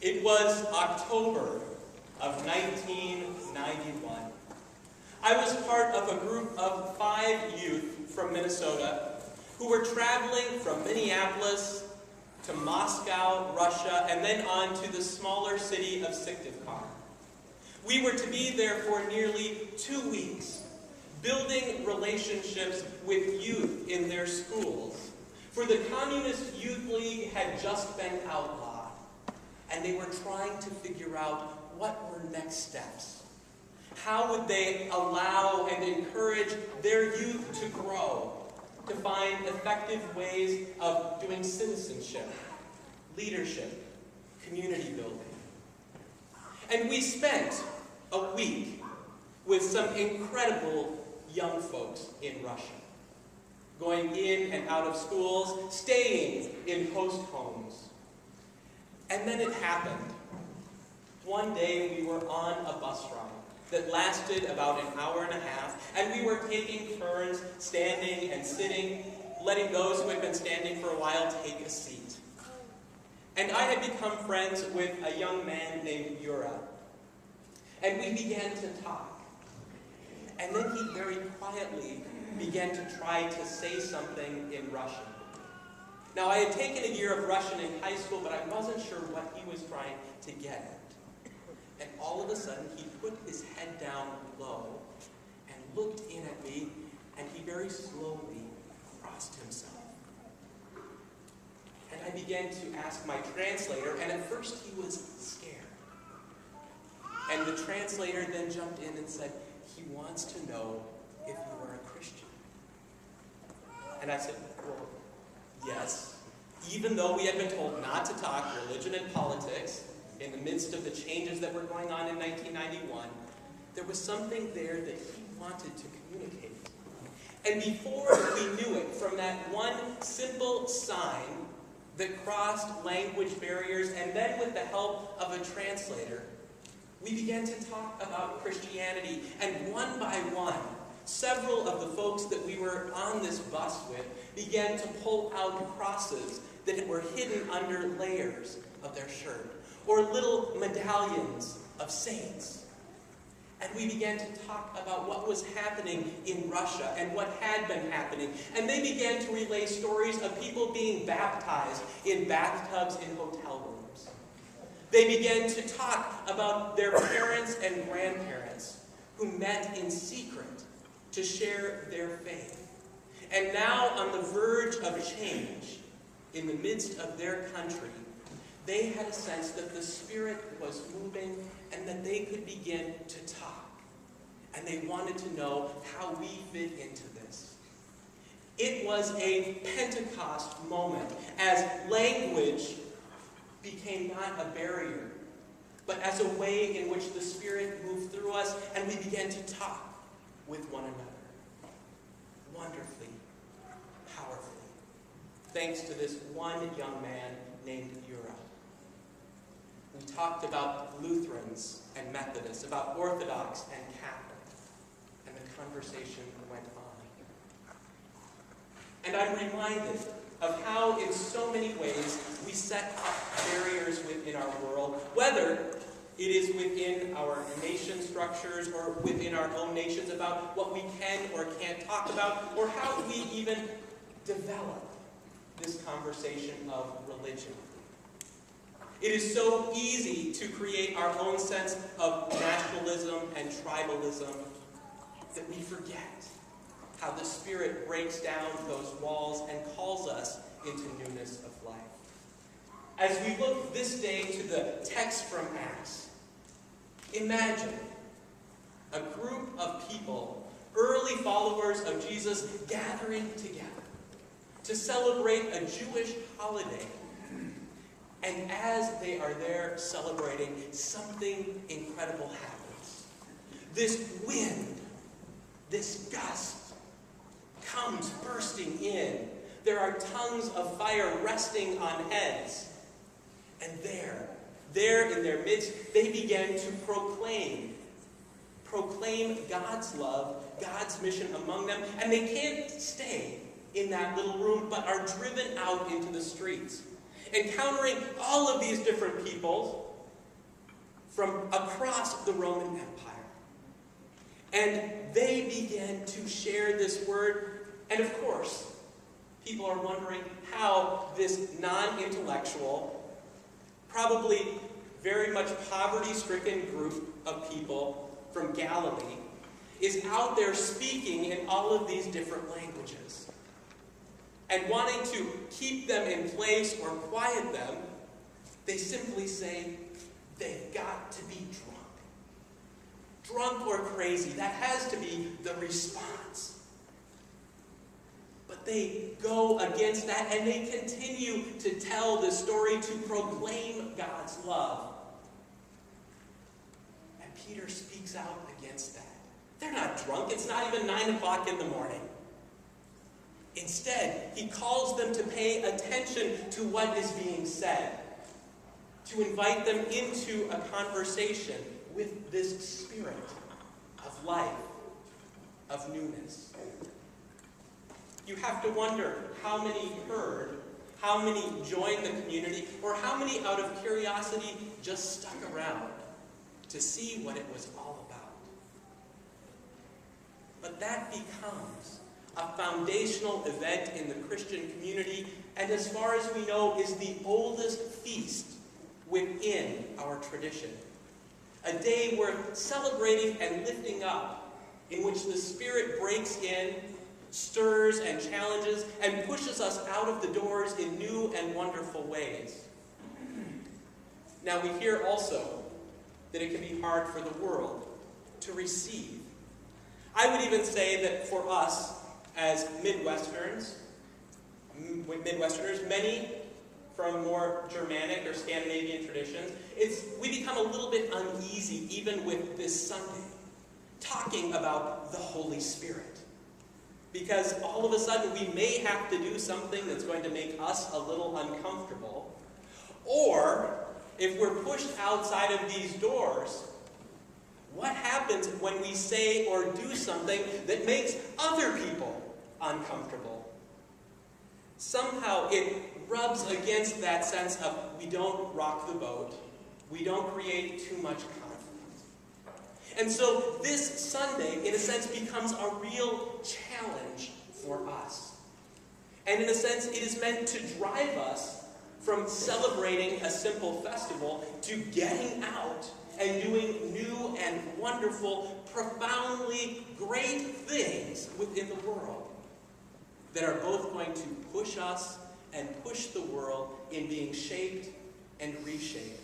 It was October of 1991. I was part of a group of 5 youth from Minnesota who were traveling from Minneapolis to Moscow, Russia, and then on to the smaller city of Syktyvkar. We were to be there for nearly 2 weeks, building relationships with youth in their schools. For the Communist Youth League had just been outlawed, and they were trying to figure out what were next steps. How would they allow and encourage their youth to grow, to find effective ways of doing citizenship, leadership, community building? And we spent a week with some incredible young folks in Russia, going in and out of schools, staying in host homes. And then it happened. One day we were on a bus ride that lasted about an hour and a half, and we were taking turns standing and sitting, letting those who had been standing for a while take a seat. And I had become friends with a young man named Yura, and we began to talk. And then he very quietly began to try to say something in Russian. Now, I had taken a year of Russian in high school, but I wasn't sure what he was trying to get at. And all of a sudden, he put his head down low and looked in at me, and he very slowly crossed himself. And I began to ask my translator, and at first he was scared. And the translator then jumped in and said, he wants to know if you are a Christian. And I said, well, yes. Even though we had been told not to talk religion and politics, in the midst of the changes that were going on in 1991, there was something there that he wanted to communicate. And before we knew it, from that one simple sign that crossed language barriers, and then with the help of a translator, we began to talk about Christianity. And one by one, several of the folks that we were on this bus with began to pull out crosses that were hidden under layers of their shirt, or little medallions of saints. And we began to talk about what was happening in Russia and what had been happening. And they began to relay stories of people being baptized in bathtubs in hotel rooms. They began to talk about their parents and grandparents who met in secret to share their faith. And now, on the verge of change, in the midst of their country, they had a sense that the Spirit was moving and that they could begin to talk. And they wanted to know how we fit into this. It was a Pentecost moment as language became not a barrier, but as a way in which the Spirit moved through us and we began to talk with one another. Wonderfully, powerfully. Thanks to this one young man named Yura. We talked about Lutherans and Methodists, about Orthodox and Catholic, and the conversation went on. And I'm reminded of how, in so many ways, we set up barriers within our world, whether it is within our nation structures or within our own nations about what we can or can't talk about, or how we even develop this conversation of religion. It is so easy to create our own sense of nationalism and tribalism that we forget how the Spirit breaks down those walls and calls us into newness of life. As we look this day to the text from Acts, imagine a group of people, early followers of Jesus, gathering together to celebrate a Jewish holiday. And as they are there celebrating, something incredible happens. This wind, this gust, comes bursting in. There are tongues of fire resting on heads. And there in their midst, they begin to proclaim God's love, God's mission among them. And they can't stay in that little room, but are driven out into the streets, encountering all of these different people from across the Roman Empire. And they began to share this word. And of course, people are wondering how this non-intellectual, probably very much poverty-stricken group of people from Galilee is out there speaking in all of these different languages. And wanting to keep them in place or quiet them, they simply say, they've got to be drunk. Drunk or crazy, that has to be the response. But they go against that and they continue to tell the story to proclaim God's love. And Peter speaks out against that. They're not drunk. It's not even 9 o'clock in the morning. Instead, he calls them to pay attention to what is being said, to invite them into a conversation with this spirit of life, of newness. You have to wonder how many heard, how many joined the community, or how many out of curiosity just stuck around to see what it was all about. But that becomes a foundational event in the Christian community, and as far as we know, is the oldest feast within our tradition. A day worth celebrating and lifting up, in which the Spirit breaks in, stirs and challenges, and pushes us out of the doors in new and wonderful ways. Now we hear also that it can be hard for the world to receive. I would even say that for us, as Midwesterners, many from more Germanic or Scandinavian traditions, we become a little bit uneasy even with this Sunday, talking about the Holy Spirit. Because all of a sudden we may have to do something that's going to make us a little uncomfortable. Or, if we're pushed outside of these doors, what happens when we say or do something that makes other people uncomfortable? Somehow it rubs against that sense of we don't rock the boat, we don't create too much conflict. And so this Sunday, in a sense, becomes a real challenge for us. And in a sense, it is meant to drive us from celebrating a simple festival to getting out and doing new and wonderful, profoundly great things within the world that are both going to push us and push the world in being shaped and reshaped